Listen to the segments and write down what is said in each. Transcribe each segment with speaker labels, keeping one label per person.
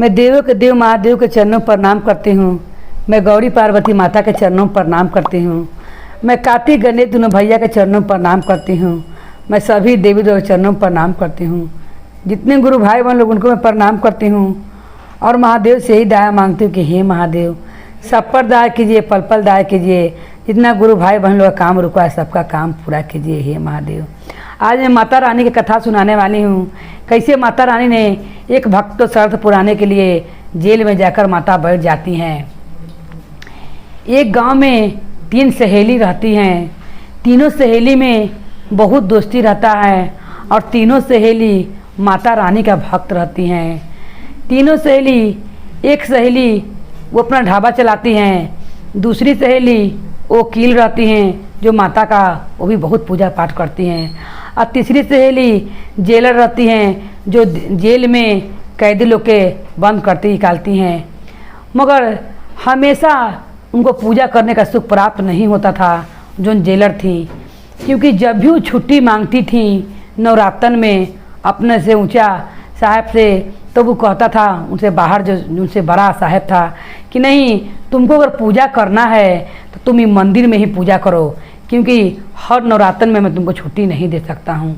Speaker 1: मैं देवों के देव महादेव के चरणों पर प्रणाम करती हूँ। मैं गौरी पार्वती माता के चरणों पर प्रणाम करती हूँ। मैं कार्तिक गणेश दोनों भैया के चरणों पर प्रणाम करती हूँ। मैं सभी देवी देव चरणों पर प्रणाम करती हूँ। जितने गुरु भाई बहन लोग उनको मैं प्रणाम करती हूँ और महादेव से ही दया मांगती हूँ कि हे महादेव सब पर दया कीजिए, पल पल दया कीजिए। जितना गुरु भाई बहन लोग का काम रुका है सबका काम पूरा कीजिए हे महादेव। आज मैं माता रानी की कथा सुनाने वाली हूँ। कैसे माता रानी ने एक भक्त को शर्त पुराने के लिए जेल में जाकर माता बैठ जाती हैं। एक गांव में 3 सहेली रहती हैं। तीनों सहेली में बहुत दोस्ती रहता है और तीनों सहेली माता रानी का भक्त रहती हैं। तीनों सहेली, एक सहेली वो अपना ढाबा चलाती हैं, दूसरी सहेली वकील रहती हैं जो माता का वो भी बहुत पूजा पाठ करती हैं, और तीसरी सहेली जेलर रहती हैं जो जेल में कैदी लोग के बंद करती निकालती हैं। मगर हमेशा उनको पूजा करने का सुख प्राप्त नहीं होता था जो जेलर थी, क्योंकि जब भी वो छुट्टी मांगती थी नवरात्रन में अपने से ऊंचा साहब से, तो वो कहता था उनसे बाहर जो उनसे बड़ा साहब था कि नहीं, तुमको अगर पूजा करना है तो तुम ही मंदिर में ही पूजा करो, क्योंकि हर नवरात्रन में मैं तुमको छुट्टी नहीं दे सकता हूँ।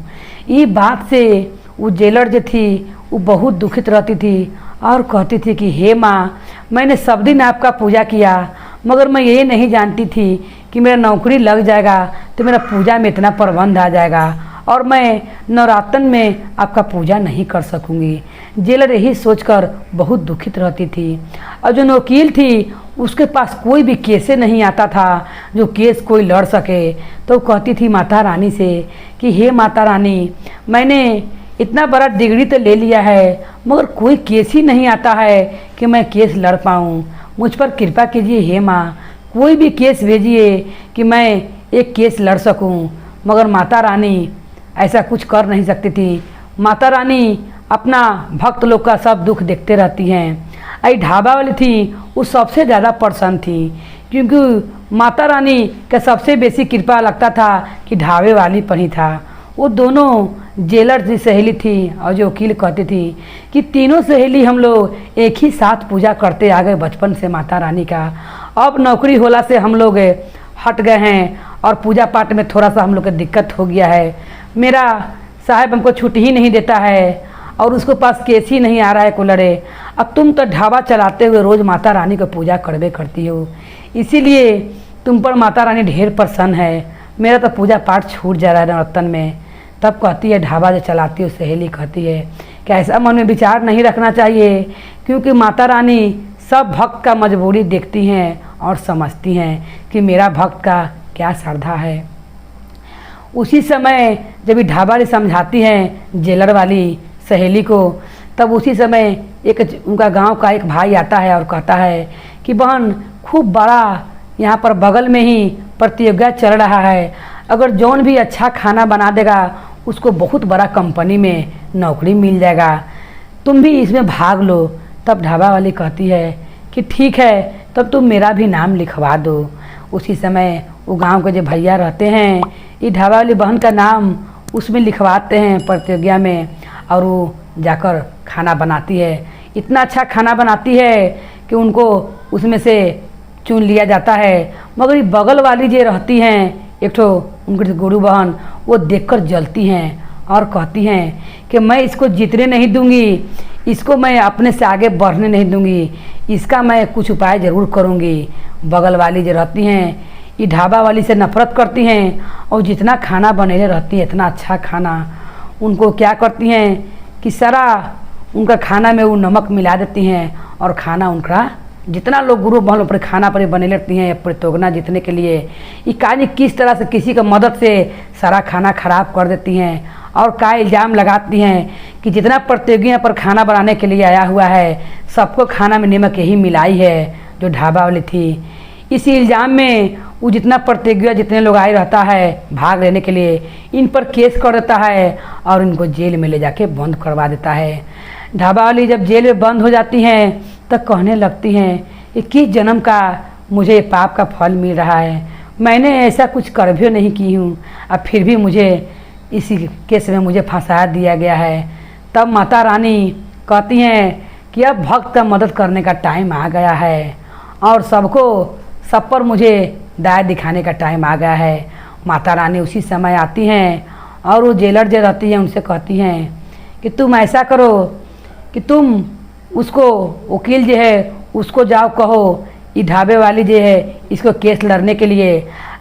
Speaker 1: ये बात से वो जेलर जो थी वो बहुत दुखित रहती थी और कहती थी कि हे माँ, मैंने सब दिन आपका पूजा किया, मगर मैं ये नहीं जानती थी कि मेरा नौकरी लग जाएगा तो मेरा पूजा में इतना प्रबंध आ जाएगा और मैं नवरात्रन में आपका पूजा नहीं कर सकूंगी। जेलर यही सोचकर बहुत दुखित रहती थी। और जो वकील थी उसके पास कोई भी केसे नहीं आता था जो केस कोई लड़ सके, तो कहती थी माता रानी से कि हे माता रानी, मैंने इतना बड़ा डिग्री तो ले लिया है मगर कोई केस ही नहीं आता है कि मैं केस लड़ पाऊँ। मुझ पर कृपा कीजिए हे माँ, कोई भी केस भेजिए कि मैं एक केस लड़ सकूं। मगर माता रानी ऐसा कुछ कर नहीं सकती थी। माता रानी अपना भक्त लोग का सब दुख देखते रहती हैं। आई ढाबा वाली थी वो सबसे ज़्यादा प्रसन्न थी, क्योंकि माता रानी का सबसे बेसी कृपा लगता था कि ढाबे वाली पर ही था। वो दोनों जेलर जी सहेली थी और जो वकील कहती थी कि तीनों सहेली हम लोग एक ही साथ पूजा करते आ गए बचपन से माता रानी का। अब नौकरी होला से हम लोग हट गए हैं और पूजा पाठ में थोड़ा सा हम लोग को दिक्कत हो गया है। मेरा साहब हमको छुट्टी ही नहीं देता है और उसके पास केस ही नहीं आ रहा है को लड़े। अब तुम तो ढाबा चलाते हुए रोज़ माता रानी को पूजा करबे करती हो, इसीलिए तुम पर माता रानी ढेर प्रसन्न है। मेरा तो पूजा पाठ छूट जा रहा है नवरत्न में। तब कहती है ढाबा जो चलाती है सहेली कहती है कि ऐसा मन में विचार नहीं रखना चाहिए, क्योंकि माता रानी सब भक्त का मजबूरी देखती हैं और समझती हैं कि मेरा भक्त का क्या श्रद्धा है। उसी समय जब ये ढाबा वाली समझाती हैं जेलर वाली सहेली को, तब उसी समय एक उनका गांव का एक भाई आता है और कहता है कि बहन, खूब बड़ा यहाँ पर बगल में ही प्रतियोगिता चल रहा है, अगर जौन भी अच्छा खाना बना देगा उसको बहुत बड़ा कंपनी में नौकरी मिल जाएगा, तुम भी इसमें भाग लो। तब ढाबा वाली कहती है कि ठीक है, तब तुम मेरा भी नाम लिखवा दो। उसी समय वो गांव के जो भैया रहते हैं ये ढाबा वाली बहन का नाम उसमें लिखवाते हैं प्रतियोगिता में, और वो जाकर खाना बनाती है। इतना अच्छा खाना बनाती है कि उनको उसमें से चुन लिया जाता है। मगर ये बगल वाली जो रहती हैं एक ठो उनकी गुरु बहन, वो देखकर जलती हैं और कहती हैं कि मैं इसको जीतने नहीं दूंगी, इसको मैं अपने से आगे बढ़ने नहीं दूंगी, इसका मैं कुछ उपाय ज़रूर करूंगी। बगल वाली जो रहती हैं ये ढाबा वाली से नफरत करती हैं और जितना खाना बनेले रहती है इतना अच्छा खाना, उनको क्या करती हैं कि सारा उनका खाना में वो नमक मिला देती हैं और खाना उनका जितना लोग गुरु बहन पर खाना पर बने लेती हैं प्रतियोगिता जीतने के लिए, ये कहानी किस तरह से किसी का मदद से सारा खाना खराब कर देती हैं और का इल्ज़ाम लगाती हैं कि जितना प्रतियोगिता पर खाना बनाने के लिए आया हुआ है सबको खाना में नमक यही मिलाई है जो ढाबा वाली थी। इसी इल्ज़ाम में वो जितना प्रतियोगिता जितने लोग आए रहता है भाग लेने के लिए, इन पर केस कर देता है और इनको जेल में ले जाके बंद करवा देता है। ढाबा वाली जब जेल में बंद हो जाती हैं तब कहने लगती हैं कि किस जन्म का मुझे पाप का फल मिल रहा है, मैंने ऐसा कुछ कर भी नहीं की हूँ, अब फिर भी मुझे इसी केस में मुझे फंसा दिया गया है। तब माता रानी कहती हैं कि अब भक्त का मदद करने का टाइम आ गया है और सब पर मुझे दया दिखाने का टाइम आ गया है। माता रानी उसी समय आती हैं और वो जेलर जो रहती हैं उनसे कहती हैं कि तुम ऐसा करो कि तुम उसको वकील जो है उसको जाओ कहो ये ढाबे वाली जो है इसको केस लड़ने के लिए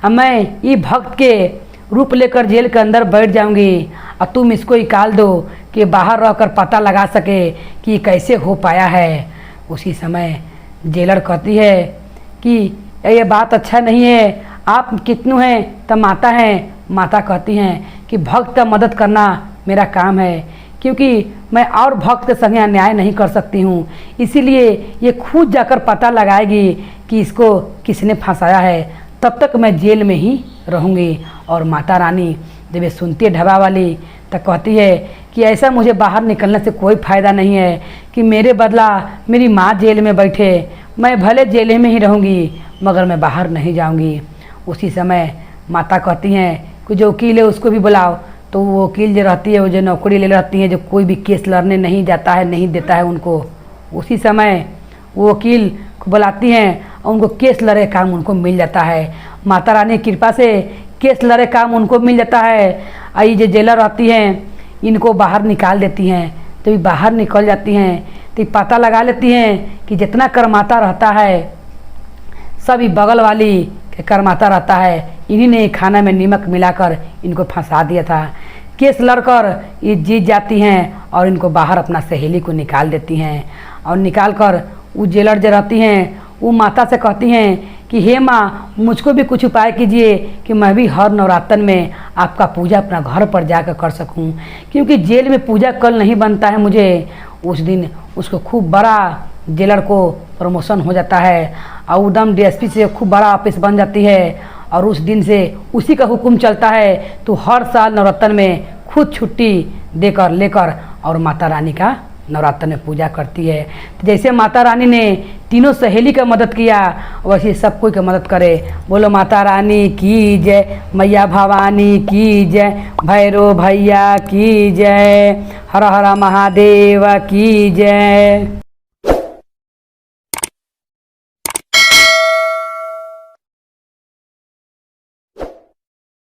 Speaker 1: मैं ये भक्त के रूप लेकर जेल के अंदर बैठ जाऊंगी और तुम इसको निकाल दो कि बाहर रहकर पता लगा सके कि ये कैसे हो पाया है। उसी समय जेलर कहती है कि ये बात अच्छा नहीं है, आप कितनू हैं तब माता हैं। माता कहती हैं कि भक्त का मदद करना मेरा काम है, क्योंकि मैं और भक्त के संग अन्याय नहीं कर सकती हूँ, इसीलिए ये खुद जाकर पता लगाएगी कि इसको किसने फंसाया है, तब तक मैं जेल में ही रहूँगी। और माता रानी जब ये सुनती है ढाबा वाली तो कहती है कि ऐसा मुझे बाहर निकलने से कोई फ़ायदा नहीं है कि मेरे बदला मेरी माँ जेल में बैठे, मैं भले जेल में ही रहूँगी मगर मैं बाहर नहीं जाऊँगी। उसी समय माता कहती हैं कि जो वकील है उसको भी बुलाओ। तो वो वकील जो रहती है, वो जो नौकरी ले रहती है, जो कोई भी केस लड़ने नहीं जाता है, नहीं देता है उनको, उसी समय वो वकील को बुलाती हैं और उनको केस लड़े काम उनको मिल जाता है। माता रानी की कृपा से केस लड़े काम उनको मिल जाता है। ये जो जेलर आती हैं इनको बाहर निकाल देती हैं। तो ये बाहर निकल जाती हैं तो ये पता लगा लेती हैं कि जितना करमाता रहता है सभी बगल वाली के करमाता रहता है, इन्हीं ने खाना में नमक मिलाकर इनको फंसा दिया था। केस लड़कर ये जीत जाती हैं और इनको बाहर अपना सहेली को निकाल देती हैं। और निकाल कर वो जेलर जो रहती हैं वो माता से कहती हैं कि हे माँ, मुझको भी कुछ उपाय कीजिए कि मैं भी हर नवरात्र में आपका पूजा अपना घर पर जाकर कर सकूं, क्योंकि जेल में पूजा कल नहीं बनता है मुझे। उस दिन उसको खूब बड़ा जेलर को प्रमोशन हो जाता है और उदम डीएसपी से खूब बड़ा ऑफिस बन जाती है और उस दिन से उसी का हुक्म चलता है। तो हर साल नवरात्र में खुद छुट्टी देकर लेकर और माता रानी का नवरात्र में पूजा करती है। तो जैसे माता रानी ने तीनों सहेली का मदद किया वैसे सब कोई का मदद करे। बोलो माता रानी की जय, मैया भवानी की जय, भैरव भैया की जय, हर हर महादेव की जय।